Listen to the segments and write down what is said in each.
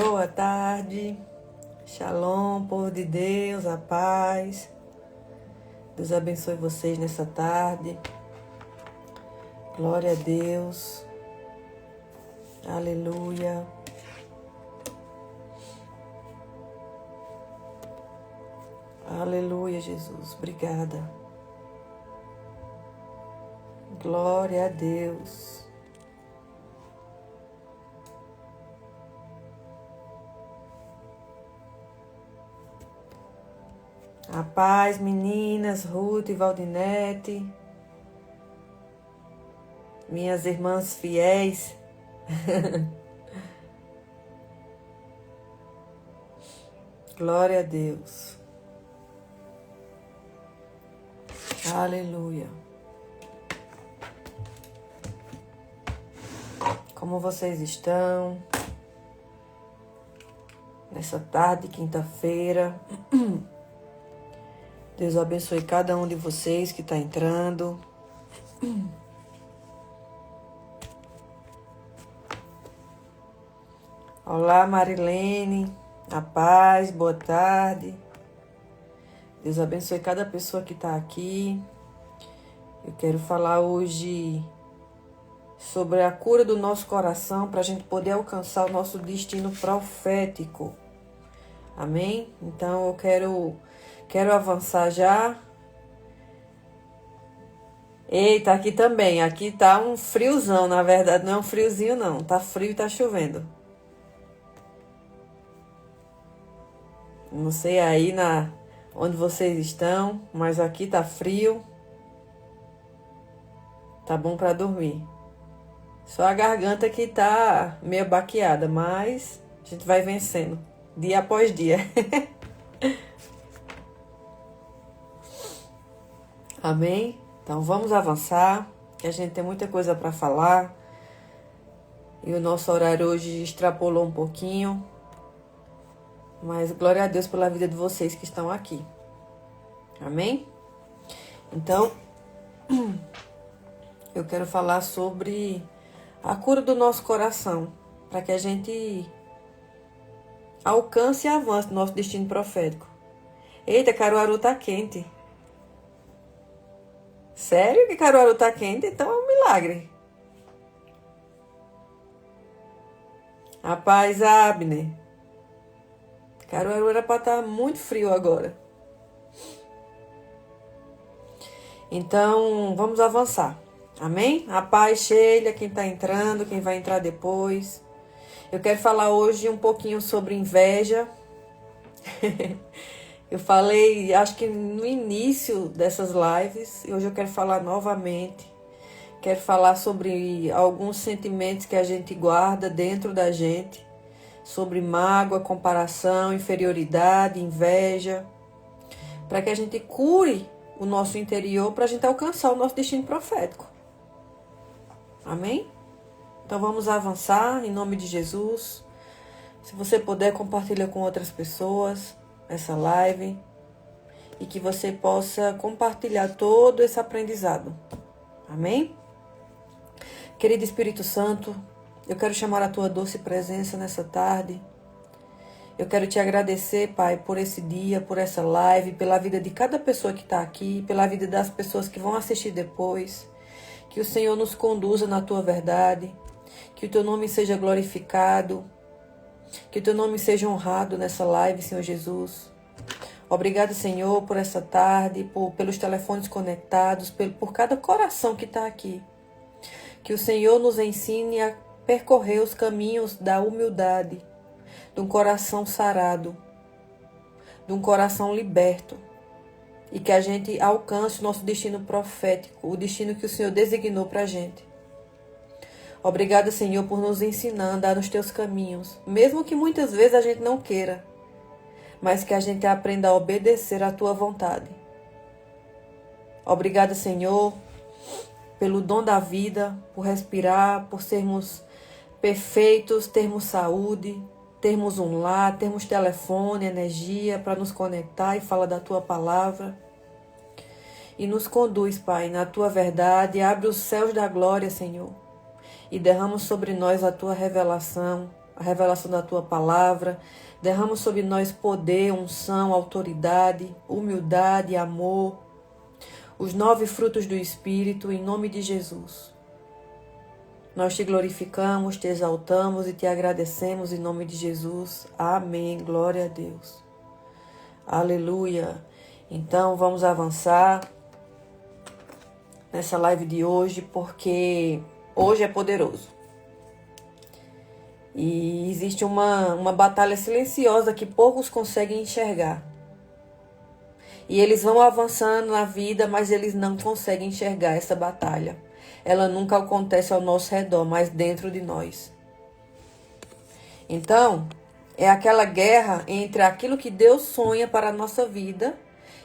Boa tarde, Shalom, povo de Deus, a paz. Deus abençoe vocês nessa tarde. Glória a Deus. Aleluia. Aleluia, Jesus. Obrigada. Glória a Deus. A paz, meninas, Ruth e Valdinete, minhas irmãs fiéis. Glória a Deus. Aleluia. Como vocês estão? Nessa tarde, quinta-feira. Deus abençoe cada um de vocês que está entrando. Olá, Marilene. A paz, boa tarde. Deus abençoe cada pessoa que está aqui. Eu quero falar hoje sobre a cura do nosso coração para a gente poder alcançar o nosso destino profético. Amém? Então eu quero avançar já. Eita, aqui também. Aqui tá um friozão, na verdade. Não é um friozinho, não. Tá frio e tá chovendo. Não sei aí onde vocês estão, mas aqui tá frio. Tá bom pra dormir. Só a garganta que tá meio baqueada, mas a gente vai vencendo. Dia após dia. Amém? Então vamos avançar, que a gente tem muita coisa para falar. E o nosso horário hoje extrapolou um pouquinho. Mas glória a Deus pela vida de vocês que estão aqui. Amém? Então, eu quero falar sobre a cura do nosso coração, para que a gente alcance e avance no nosso destino profético. Eita, Caruaru tá quente. Sério que Caruaru tá quente? Então é um milagre. A paz, Abner. Caruaru era para estar muito frio agora. Então, vamos avançar. Amém? A paz, Sheila, quem está entrando, quem vai entrar depois. Eu quero falar hoje um pouquinho sobre inveja. Eu falei, acho que no início dessas lives, e hoje eu quero falar novamente. Quero falar sobre alguns sentimentos que a gente guarda dentro da gente, sobre mágoa, comparação, inferioridade, inveja, para que a gente cure o nosso interior, para a gente alcançar o nosso destino profético. Amém? Então vamos avançar em nome de Jesus. Se você puder, compartilha com outras pessoas essa live e que você possa compartilhar todo esse aprendizado. Amém? Querido Espírito Santo, eu quero chamar a tua doce presença nessa tarde. Eu quero te agradecer, Pai, por esse dia, por essa live, pela vida de cada pessoa que está aqui, pela vida das pessoas que vão assistir depois. Que o Senhor nos conduza na tua verdade, que o teu nome seja glorificado, que o teu nome seja honrado nessa live, Senhor Jesus. Obrigado, Senhor, por essa tarde, pelos telefones conectados, por cada coração que está aqui. Que o Senhor nos ensine a percorrer os caminhos da humildade, de um coração sarado, de um coração liberto, e que a gente alcance o nosso destino profético, o destino que o Senhor designou para a gente. Obrigado, Senhor, por nos ensinar a andar nos teus caminhos, mesmo que muitas vezes a gente não queira, mas que a gente aprenda a obedecer à tua vontade. Obrigado, Senhor, pelo dom da vida, por respirar, por sermos perfeitos, termos saúde, termos um lar, termos telefone, energia para nos conectar e falar da tua palavra. E nos conduz, Pai, na tua verdade, abre os céus da glória, Senhor, e derrama sobre nós a tua revelação, a revelação da Tua palavra. Derrama sobre nós poder, unção, autoridade, humildade, amor, os 9 frutos do Espírito, em nome de Jesus. Nós te glorificamos, te exaltamos e te agradecemos em nome de Jesus. Amém. Glória a Deus. Aleluia. Então, vamos avançar nessa live de hoje, porque hoje é poderoso. E existe uma batalha silenciosa que poucos conseguem enxergar. E eles vão avançando na vida, mas eles não conseguem enxergar essa batalha. Ela nunca acontece ao nosso redor, mas dentro de nós. Então, é aquela guerra entre aquilo que Deus sonha para a nossa vida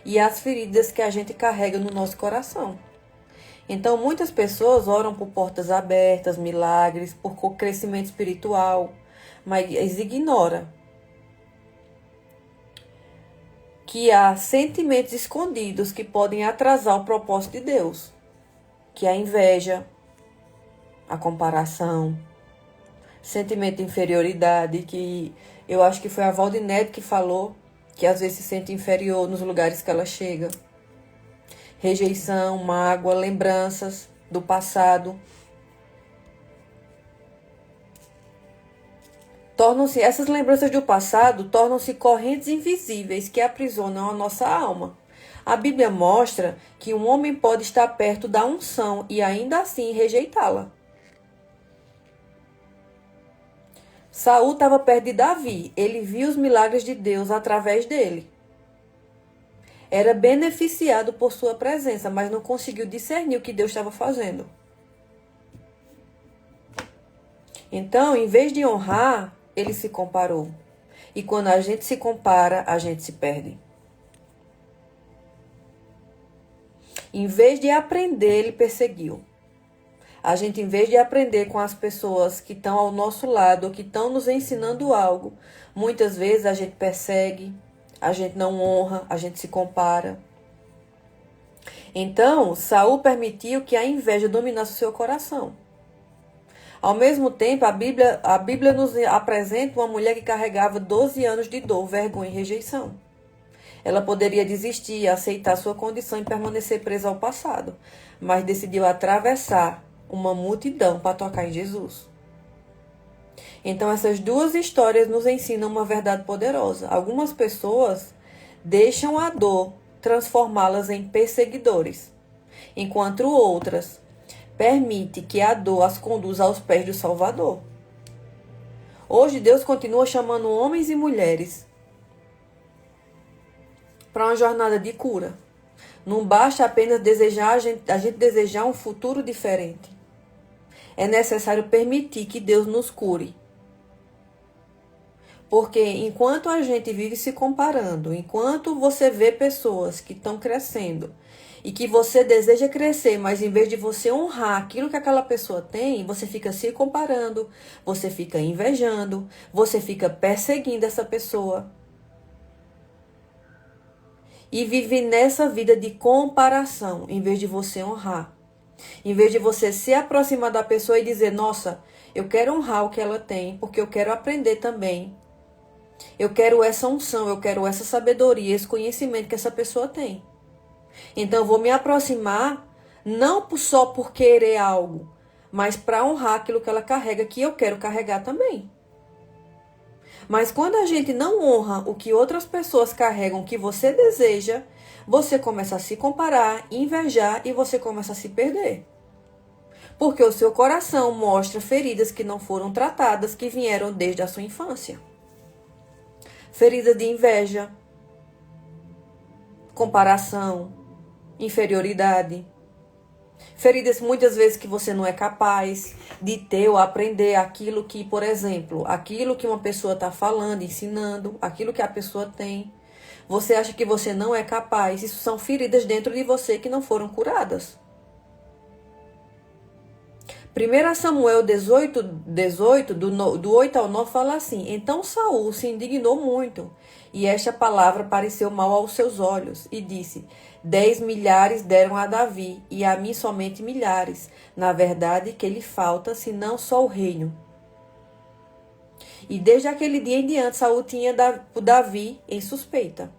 e as feridas que a gente carrega no nosso coração. Então, muitas pessoas oram por portas abertas, milagres, por crescimento espiritual, mas ignoram que há sentimentos escondidos que podem atrasar o propósito de Deus, que é a inveja, a comparação, sentimento de inferioridade, que eu acho que foi a Valdinete que falou, que às vezes se sente inferior nos lugares que ela chega. Rejeição, mágoa, lembranças do passado. Essas lembranças do passado tornam-se correntes invisíveis que aprisionam a nossa alma. A Bíblia mostra que um homem pode estar perto da unção e ainda assim rejeitá-la. Saul estava perto de Davi. Ele viu os milagres de Deus através dele. Era beneficiado por sua presença, mas não conseguiu discernir o que Deus estava fazendo. Então, em vez de honrar, ele se comparou. E quando a gente se compara, a gente se perde. Em vez de aprender, ele perseguiu. A gente, em vez de aprender com as pessoas que estão ao nosso lado, ou que estão nos ensinando algo, muitas vezes a gente persegue, a gente não honra, a gente se compara. Então, Saul permitiu que a inveja dominasse o seu coração. Ao mesmo tempo, a Bíblia nos apresenta uma mulher que carregava 12 anos de dor, vergonha e rejeição. Ela poderia desistir, aceitar sua condição e permanecer presa ao passado, mas decidiu atravessar uma multidão para tocar em Jesus. Então, essas duas histórias nos ensinam uma verdade poderosa. Algumas pessoas deixam a dor transformá-las em perseguidores, enquanto outras permitem que a dor as conduza aos pés do Salvador. Hoje, Deus continua chamando homens e mulheres para uma jornada de cura. Não basta apenas a gente desejar um futuro diferente. É necessário permitir que Deus nos cure. Porque enquanto a gente vive se comparando, enquanto você vê pessoas que estão crescendo e que você deseja crescer, mas em vez de você honrar aquilo que aquela pessoa tem, você fica se comparando, você fica invejando, você fica perseguindo essa pessoa. E vive nessa vida de comparação, em vez de você honrar. Em vez de você se aproximar da pessoa e dizer, nossa, eu quero honrar o que ela tem, porque eu quero aprender também. Eu quero essa unção, eu quero essa sabedoria, esse conhecimento que essa pessoa tem. Então eu vou me aproximar, não só por querer algo, mas para honrar aquilo que ela carrega, que eu quero carregar também. Mas quando a gente não honra o que outras pessoas carregam, o que você deseja, você começa a se comparar, invejar e você começa a se perder. Porque o seu coração mostra feridas que não foram tratadas, que vieram desde a sua infância. Ferida de inveja, comparação, inferioridade. Feridas muitas vezes que você não é capaz de ter ou aprender aquilo que, por exemplo, aquilo que uma pessoa está falando, ensinando, aquilo que a pessoa tem. Você acha que você não é capaz. Isso são feridas dentro de você que não foram curadas. 1 Samuel 18, do 8 ao 9, fala assim: Então Saul se indignou muito, e esta palavra pareceu mal aos seus olhos, e disse: 10 milhares deram a Davi, e a mim somente milhares. Na verdade, que lhe falta, senão só o reino. E desde aquele dia em diante, Saul tinha o Davi em suspeita.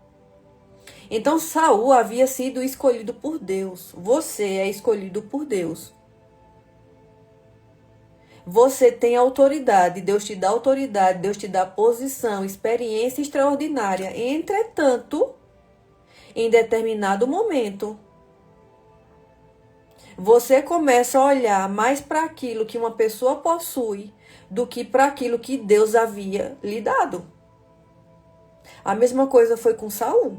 Então Saul havia sido escolhido por Deus. Você é escolhido por Deus. Você tem autoridade, Deus te dá autoridade, Deus te dá posição, experiência extraordinária. Entretanto, em determinado momento, você começa a olhar mais para aquilo que uma pessoa possui do que para aquilo que Deus havia lhe dado. A mesma coisa foi com Saul.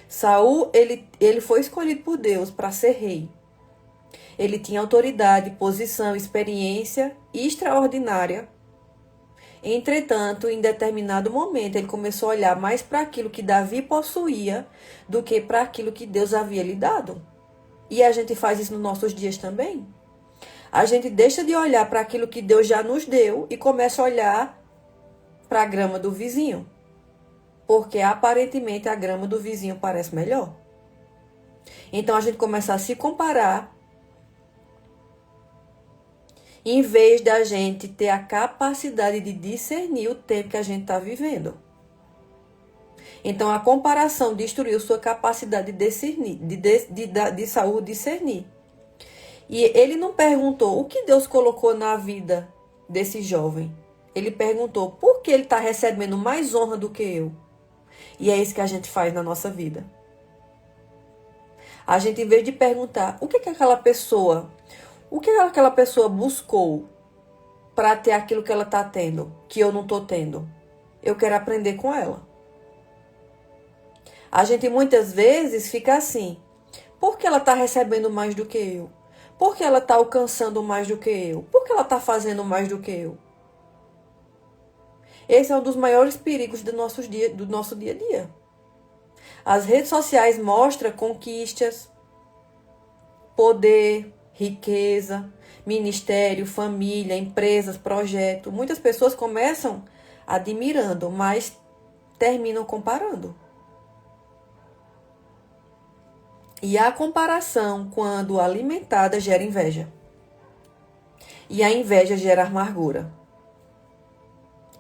Saul, ele foi escolhido por Deus para ser rei. Ele tinha autoridade, posição, experiência extraordinária. Entretanto, em determinado momento, ele começou a olhar mais para aquilo que Davi possuía do que para aquilo que Deus havia lhe dado. E a gente faz isso nos nossos dias também. A gente deixa de olhar para aquilo que Deus já nos deu e começa a olhar para a grama do vizinho. Porque aparentemente a grama do vizinho parece melhor. Então a gente começa a se comparar, em vez da gente ter a capacidade de discernir o tempo que a gente está vivendo. Então a comparação destruiu sua capacidade de discernir, de Saul discernir. E ele não perguntou o que Deus colocou na vida desse jovem. Ele perguntou por que ele está recebendo mais honra do que eu. E é isso que a gente faz na nossa vida. A gente, em vez de perguntar o que aquela pessoa buscou para ter aquilo que ela está tendo, que eu não estou tendo, eu quero aprender com ela. A gente muitas vezes fica assim, por que ela está recebendo mais do que eu? Por que ela está alcançando mais do que eu? Por que ela está fazendo mais do que eu? Esse é um dos maiores perigos do nosso dia a dia. As redes sociais mostram conquistas, poder, riqueza, ministério, família, empresas, projeto. Muitas pessoas começam admirando, mas terminam comparando. E a comparação, quando alimentada, gera inveja. E a inveja gera amargura.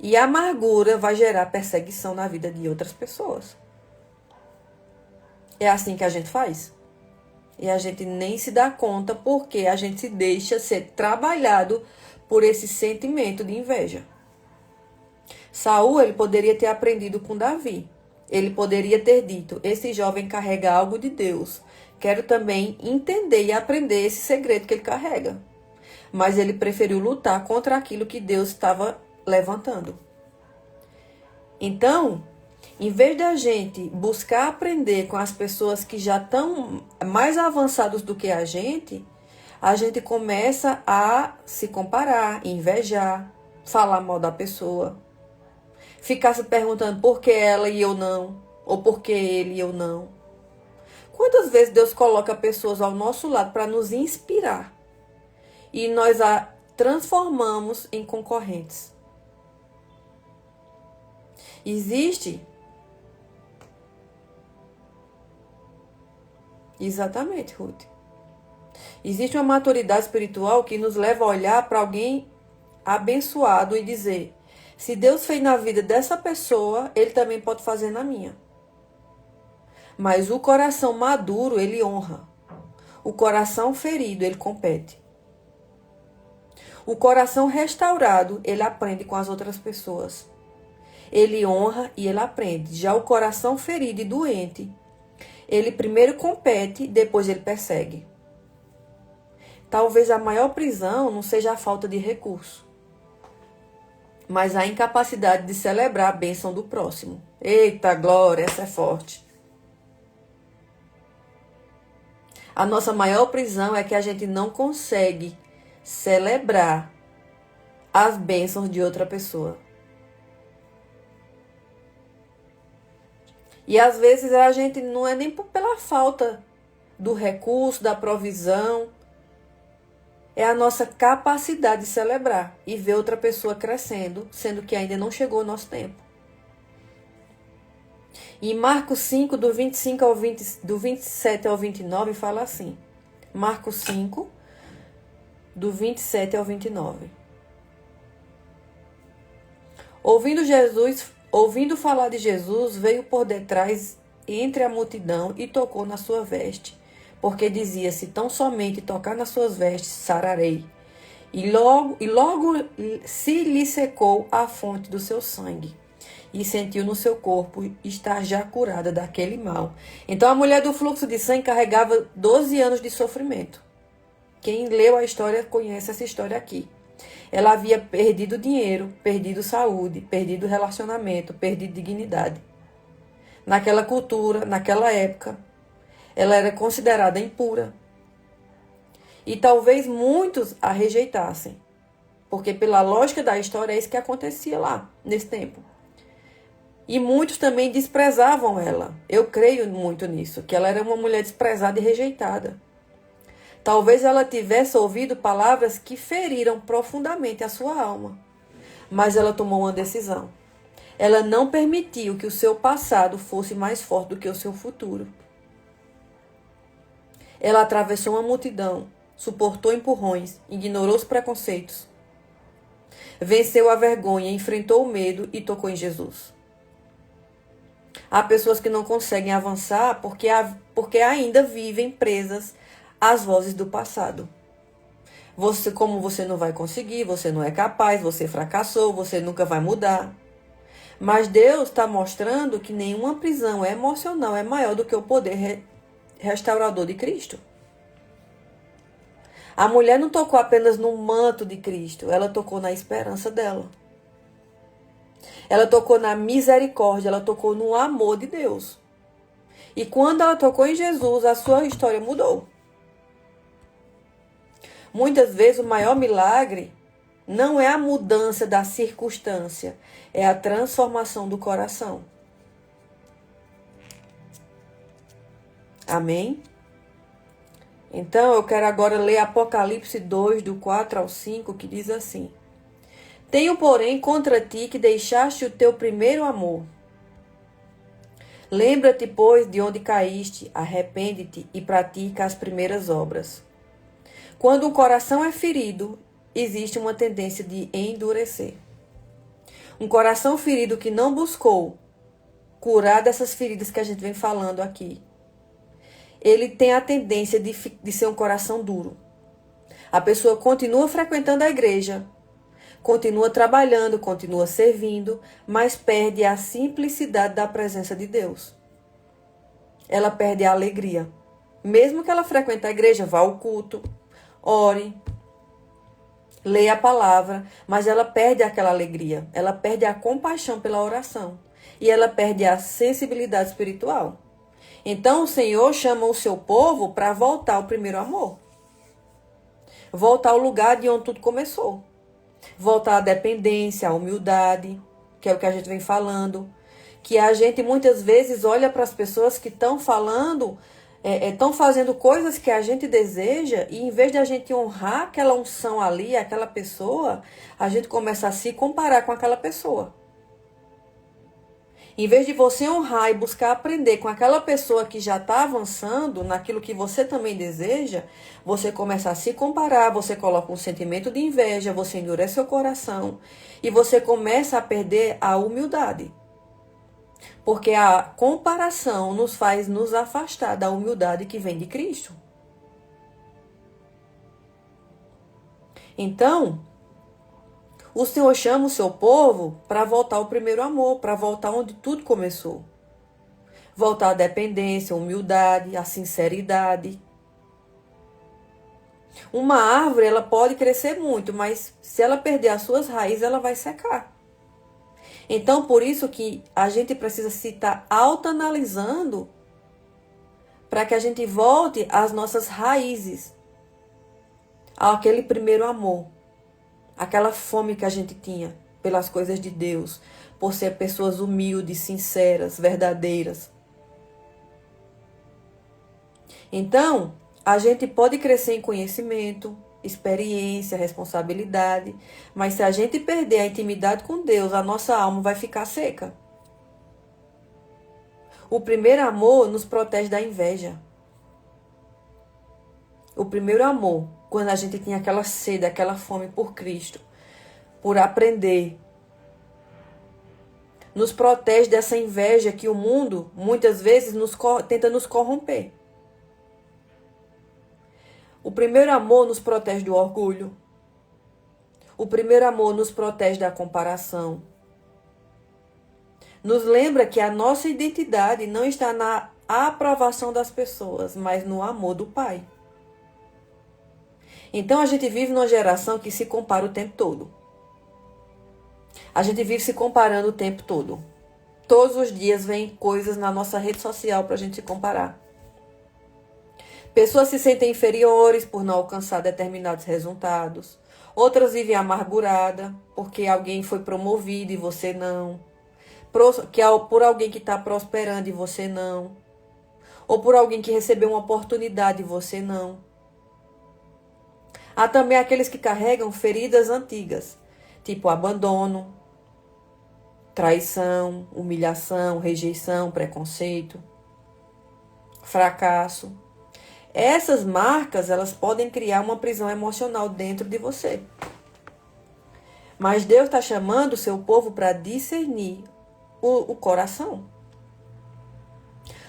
E a amargura vai gerar perseguição na vida de outras pessoas. É assim que a gente faz. E a gente nem se dá conta porque a gente se deixa ser trabalhado por esse sentimento de inveja. Saul, ele poderia ter aprendido com Davi. Ele poderia ter dito, esse jovem carrega algo de Deus. Quero também entender e aprender esse segredo que ele carrega. Mas ele preferiu lutar contra aquilo que Deus estava levantando. Então, em vez da gente buscar aprender com as pessoas que já estão mais avançados do que a gente começa a se comparar, invejar, falar mal da pessoa, ficar se perguntando por que ela e eu não, ou por que ele e eu não. Quantas vezes Deus coloca pessoas ao nosso lado para nos inspirar e nós a transformamos em concorrentes? Exatamente, Ruth. Existe uma maturidade espiritual que nos leva a olhar para alguém abençoado e dizer, se Deus fez na vida dessa pessoa, Ele também pode fazer na minha. Mas o coração maduro, ele honra. O coração ferido, ele compete. O coração restaurado, ele aprende com as outras pessoas. Ele honra e ele aprende. Já o coração ferido e doente, ele primeiro compete, depois ele persegue. Talvez a maior prisão não seja a falta de recurso, mas a incapacidade de celebrar a bênção do próximo. Eita glória, essa é forte. A nossa maior prisão é que a gente não consegue celebrar as bênçãos de outra pessoa. E às vezes a gente não é nem pela falta do recurso, da provisão. É a nossa capacidade de celebrar e ver outra pessoa crescendo, sendo que ainda não chegou o nosso tempo. Em Marcos 5, do 27 ao 29, fala assim. Marcos 5, do 27 ao 29. Ouvindo falar de Jesus, veio por detrás entre a multidão e tocou na sua veste, porque dizia: se tão somente tocar nas suas vestes, sararei. E logo se lhe secou a fonte do seu sangue, e sentiu no seu corpo estar já curada daquele mal. Então a mulher do fluxo de sangue carregava 12 anos de sofrimento. Quem leu a história conhece essa história aqui. Ela havia perdido dinheiro, perdido saúde, perdido relacionamento, perdido dignidade. Naquela cultura, naquela época, ela era considerada impura. E talvez muitos a rejeitassem, porque pela lógica da história é isso que acontecia lá, nesse tempo. E muitos também desprezavam ela. Eu creio muito nisso, que ela era uma mulher desprezada e rejeitada. Talvez ela tivesse ouvido palavras que feriram profundamente a sua alma. Mas ela tomou uma decisão. Ela não permitiu que o seu passado fosse mais forte do que o seu futuro. Ela atravessou uma multidão, suportou empurrões, ignorou os preconceitos. Venceu a vergonha, enfrentou o medo e tocou em Jesus. Há pessoas que não conseguem avançar porque ainda vivem presas às vozes do passado. Como você não vai conseguir, você não é capaz, você fracassou, você nunca vai mudar. Mas Deus está mostrando que nenhuma prisão emocional é maior do que o poder restaurador de Cristo. A mulher não tocou apenas no manto de Cristo, ela tocou na esperança dela. Ela tocou na misericórdia, ela tocou no amor de Deus. E quando ela tocou em Jesus, a sua história mudou. Muitas vezes o maior milagre não é a mudança da circunstância, é a transformação do coração. Amém? Então eu quero agora ler Apocalipse 2, do 4 ao 5, que diz assim: tenho, porém, contra ti que deixaste o teu primeiro amor. Lembra-te, pois, de onde caíste, arrepende-te e pratica as primeiras obras. Quando o coração é ferido, existe uma tendência de endurecer. Um coração ferido que não buscou curar dessas feridas que a gente vem falando aqui, ele tem a tendência de ser um coração duro. A pessoa continua frequentando a igreja, continua trabalhando, continua servindo, mas perde a simplicidade da presença de Deus. Ela perde a alegria. Mesmo que ela frequente a igreja, vá ao culto, ore, leia a palavra, mas ela perde aquela alegria. Ela perde a compaixão pela oração. E ela perde a sensibilidade espiritual. Então o Senhor chama o seu povo para voltar ao primeiro amor. Voltar ao lugar de onde tudo começou. Voltar à dependência, à humildade, que é o que a gente vem falando. Que a gente muitas vezes olha para as pessoas que estão falando, estão fazendo coisas que a gente deseja, e em vez de a gente honrar aquela unção ali, aquela pessoa, a gente começa a se comparar com aquela pessoa. Em vez de você honrar e buscar aprender com aquela pessoa que já está avançando naquilo que você também deseja, você começa a se comparar, você coloca um sentimento de inveja, você endurece seu coração e você começa a perder a humildade. Porque a comparação nos faz nos afastar da humildade que vem de Cristo. Então, o Senhor chama o seu povo para voltar ao primeiro amor, para voltar onde tudo começou. Voltar à dependência, à humildade, à sinceridade. Uma árvore, ela pode crescer muito, mas se ela perder as suas raízes, ela vai secar. Então, por isso que a gente precisa se estar autoanalisando para que a gente volte às nossas raízes, àquele primeiro amor. Aquela fome que a gente tinha pelas coisas de Deus, por ser pessoas humildes, sinceras, verdadeiras. Então, a gente pode crescer em conhecimento, experiência, responsabilidade, mas se a gente perder a intimidade com Deus, a nossa alma vai ficar seca. O primeiro amor nos protege da inveja. O primeiro amor, quando a gente tinha aquela sede, aquela fome por Cristo, por aprender, nos protege dessa inveja que o mundo, muitas vezes, tenta nos corromper. O primeiro amor nos protege do orgulho. O primeiro amor nos protege da comparação. Nos lembra que a nossa identidade não está na aprovação das pessoas, mas no amor do Pai. Então a gente vive numa geração que se compara o tempo todo. A gente vive se comparando o tempo todo. Todos os dias vem coisas na nossa rede social para a gente se comparar. Pessoas se sentem inferiores por não alcançar determinados resultados. Outras vivem amargurada porque alguém foi promovido e você não. Por alguém que está prosperando e você não. Ou por alguém que recebeu uma oportunidade e você não. Há também aqueles que carregam feridas antigas, tipo abandono, traição, humilhação, rejeição, preconceito, fracasso. Essas marcas, elas podem criar uma prisão emocional dentro de você. Mas Deus está chamando o seu povo para discernir o coração.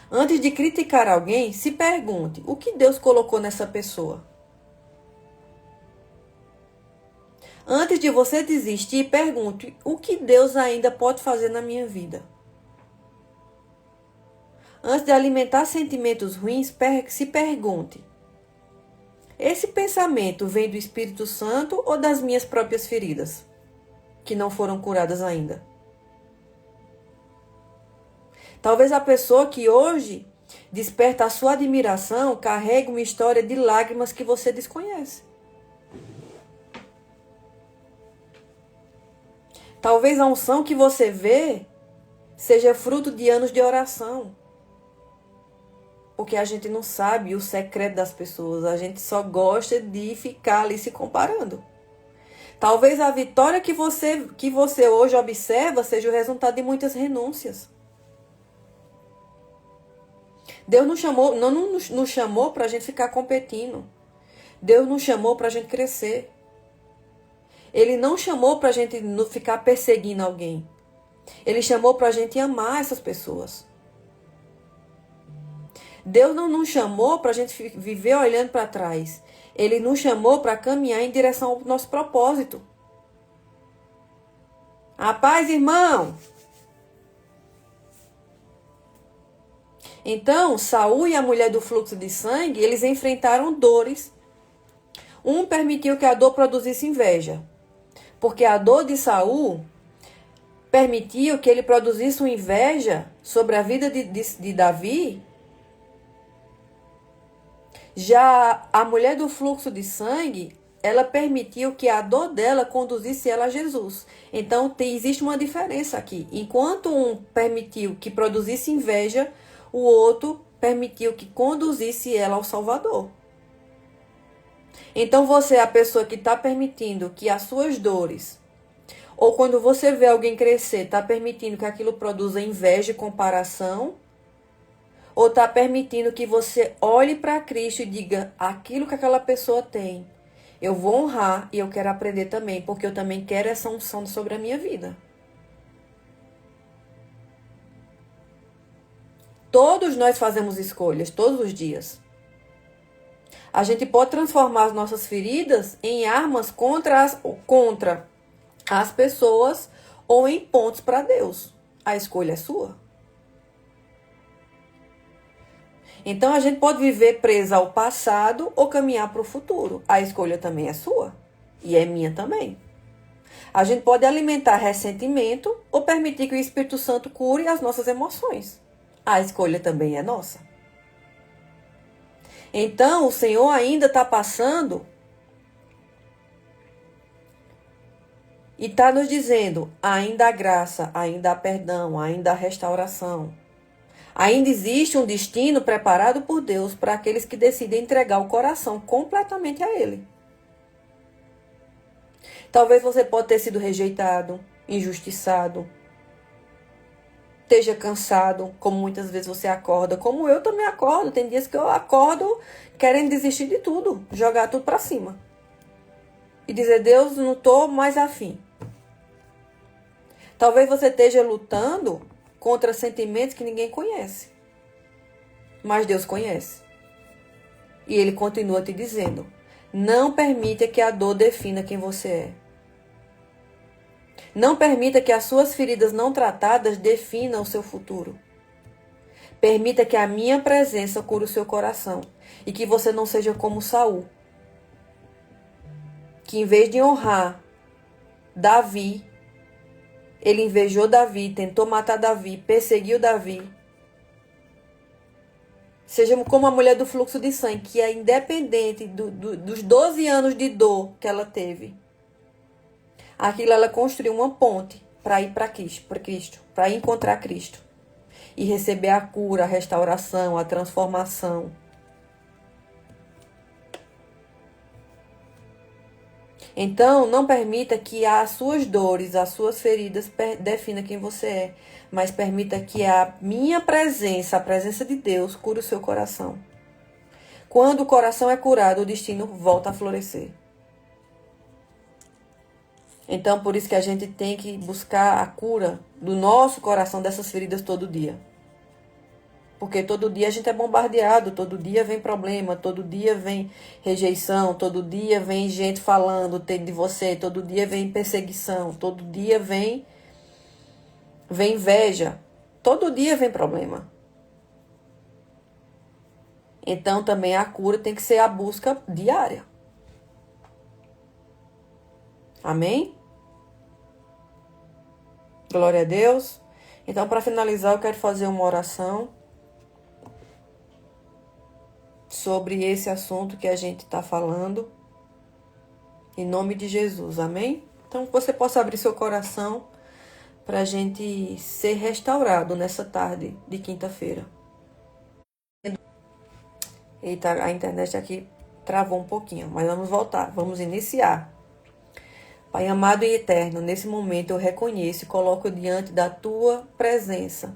Antes de criticar alguém, se pergunte, o que Deus colocou nessa pessoa? Antes de você desistir, pergunte, o que Deus ainda pode fazer na minha vida? Antes de alimentar sentimentos ruins, se pergunte, esse pensamento vem do Espírito Santo ou das minhas próprias feridas, que não foram curadas ainda? Talvez a pessoa que hoje desperta a sua admiração carregue uma história de lágrimas que você desconhece. Talvez a unção que você vê seja fruto de anos de oração. Porque a gente não sabe o secreto das pessoas. A gente só gosta de ficar ali se comparando. Talvez a vitória que você hoje observa seja o resultado de muitas renúncias. Deus não nos chamou para a gente ficar competindo. Deus nos chamou para a gente crescer. Ele não chamou para a gente ficar perseguindo alguém. Ele chamou para a gente amar essas pessoas. Deus não nos chamou para a gente viver olhando para trás. Ele nos chamou para caminhar em direção ao nosso propósito. A paz, irmão! Então, Saul e a mulher do fluxo de sangue, eles enfrentaram dores. Um permitiu que a dor produzisse inveja. Porque a dor de Saul permitiu que ele produzisse uma inveja sobre a vida de Davi. Já a mulher do fluxo de sangue, ela permitiu que a dor dela conduzisse ela a Jesus. Então, existe uma diferença aqui. Enquanto um permitiu que produzisse inveja, o outro permitiu que conduzisse ela ao Salvador. Então, você é a pessoa que está permitindo que as suas dores, ou quando você vê alguém crescer, está permitindo que aquilo produza inveja e comparação, ou está permitindo que você olhe para Cristo e diga, aquilo que aquela pessoa tem, eu vou honrar e eu quero aprender também, porque eu também quero essa unção sobre a minha vida. Todos nós fazemos escolhas, todos os dias. A gente pode transformar as nossas feridas em armas contra as pessoas ou em pontos para Deus. A escolha é sua. Então, a gente pode viver presa ao passado ou caminhar para o futuro. A escolha também é sua. E é minha também. A gente pode alimentar ressentimento ou permitir que o Espírito Santo cure as nossas emoções. A escolha também é nossa. Então, o Senhor ainda está passando e está nos dizendo, ainda há graça, ainda há perdão, ainda há restauração. Ainda existe um destino preparado por Deus para aqueles que decidem entregar o coração completamente a Ele. Talvez você pode ter sido rejeitado, injustiçado, esteja cansado, como muitas vezes você acorda, como eu também acordo. Tem dias que eu acordo querendo desistir de tudo, jogar tudo para cima. E dizer, Deus, não estou mais afim. Talvez você esteja lutando contra sentimentos que ninguém conhece. Mas Deus conhece. E Ele continua te dizendo: não permita que a dor defina quem você é. Não permita que as suas feridas não tratadas definam o seu futuro. Permita que a minha presença cure o seu coração. E que você não seja como Saul, que em vez de honrar Davi, ele invejou Davi, tentou matar Davi, perseguiu Davi. Seja como a mulher do fluxo de sangue, que é independente dos 12 anos de dor que ela teve. Aquilo ela construiu uma ponte para ir para Cristo, para encontrar Cristo. E receber a cura, a restauração, a transformação. Então, não permita que as suas dores, as suas feridas defina quem você é. Mas permita que a minha presença, a presença de Deus, cure o seu coração. Quando o coração é curado, o destino volta a florescer. Então, por isso que a gente tem que buscar a cura do nosso coração dessas feridas todo dia. Porque todo dia a gente é bombardeado, todo dia vem problema, todo dia vem rejeição, todo dia vem gente falando de você, todo dia vem perseguição, todo dia vem inveja, todo dia vem problema. Então também a cura tem que ser a busca diária. Amém? Glória a Deus. Então, para finalizar, eu quero fazer uma oração sobre esse assunto que a gente está falando, em nome de Jesus, amém? Então, que você possa abrir seu coração para a gente ser restaurado nessa tarde de quinta-feira. Eita, a internet aqui travou um pouquinho, mas vamos voltar, vamos iniciar. Pai amado e eterno, nesse momento eu reconheço e coloco diante da tua presença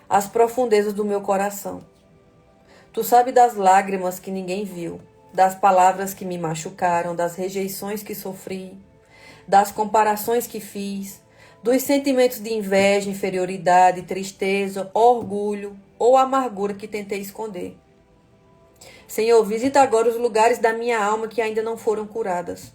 as profundezas do meu coração. Tu sabes das lágrimas que ninguém viu, das palavras que me machucaram, das rejeições que sofri, das comparações que fiz, dos sentimentos de inveja, inferioridade, tristeza, orgulho ou amargura que tentei esconder. Senhor, visita agora os lugares da minha alma que ainda não foram curadas.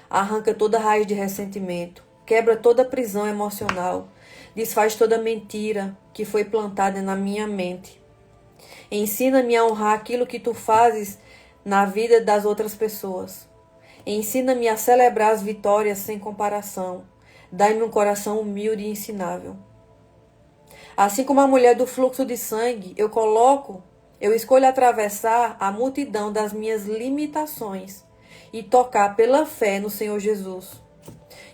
Arranca toda raiz de ressentimento, quebra toda prisão emocional, desfaz toda mentira que foi plantada na minha mente. Ensina-me a honrar aquilo que tu fazes na vida das outras pessoas. Ensina-me a celebrar as vitórias sem comparação. Dai-me um coração humilde e ensinável. Assim como a mulher do fluxo de sangue, eu escolho atravessar a multidão das minhas limitações e tocar pela fé no Senhor Jesus.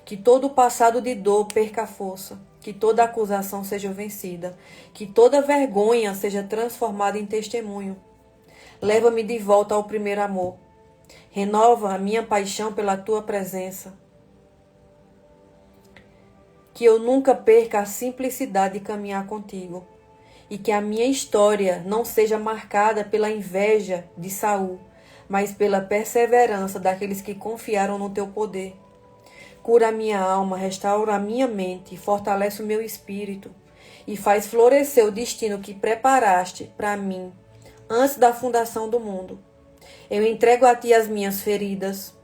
Que todo o passado de dor perca a força. Que toda acusação seja vencida. Que toda vergonha seja transformada em testemunho. Leva-me de volta ao primeiro amor. Renova a minha paixão pela tua presença. Que eu nunca perca a simplicidade de caminhar contigo. E que a minha história não seja marcada pela inveja de Saul, mas pela perseverança daqueles que confiaram no teu poder. Cura a minha alma, restaura a minha mente, fortalece o meu espírito e faz florescer o destino que preparaste para mim antes da fundação do mundo. Eu entrego a ti as minhas feridas,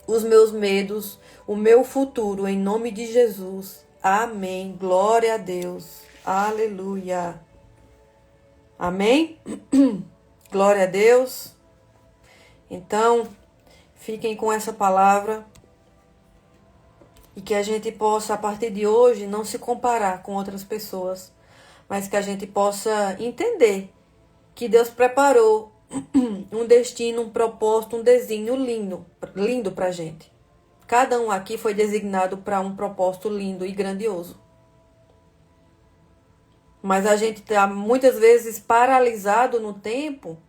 os meus medos, o meu futuro, em nome de Jesus. Amém. Glória a Deus. Aleluia. Amém? Glória a Deus. Então, fiquem com essa palavra. E que a gente possa, a partir de hoje, não se comparar com outras pessoas, mas que a gente possa entender que Deus preparou um destino, um propósito, um desígnio lindo para a gente. Cada um aqui foi designado para um propósito lindo e grandioso. Mas a gente está muitas vezes paralisado no tempo,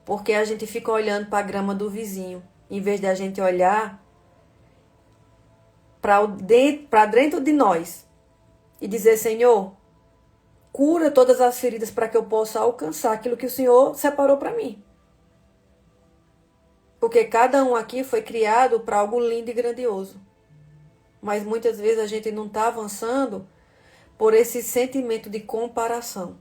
porque a gente fica olhando para a grama do vizinho, em vez de a gente olhar para dentro de nós e dizer: Senhor, cura todas as feridas para que eu possa alcançar aquilo que o Senhor separou para mim. Porque cada um aqui foi criado para algo lindo e grandioso. Mas muitas vezes a gente não está avançando por esse sentimento de comparação,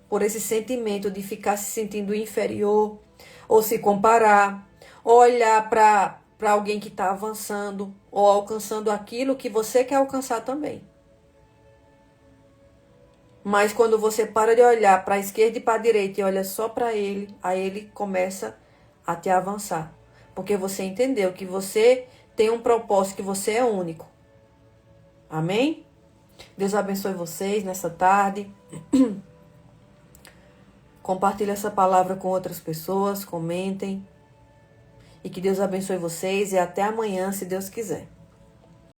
por esse sentimento de ficar se sentindo inferior, ou se comparar, ou olhar para alguém que está avançando, ou alcançando aquilo que você quer alcançar também. Mas quando você para de olhar para a esquerda e para a direita e olha só para ele, aí ele começa a te avançar. Porque você entendeu que você tem um propósito, que você é único. Amém? Deus abençoe vocês nessa tarde. Compartilhe essa palavra com outras pessoas, comentem. E que Deus abençoe vocês e até amanhã, se Deus quiser.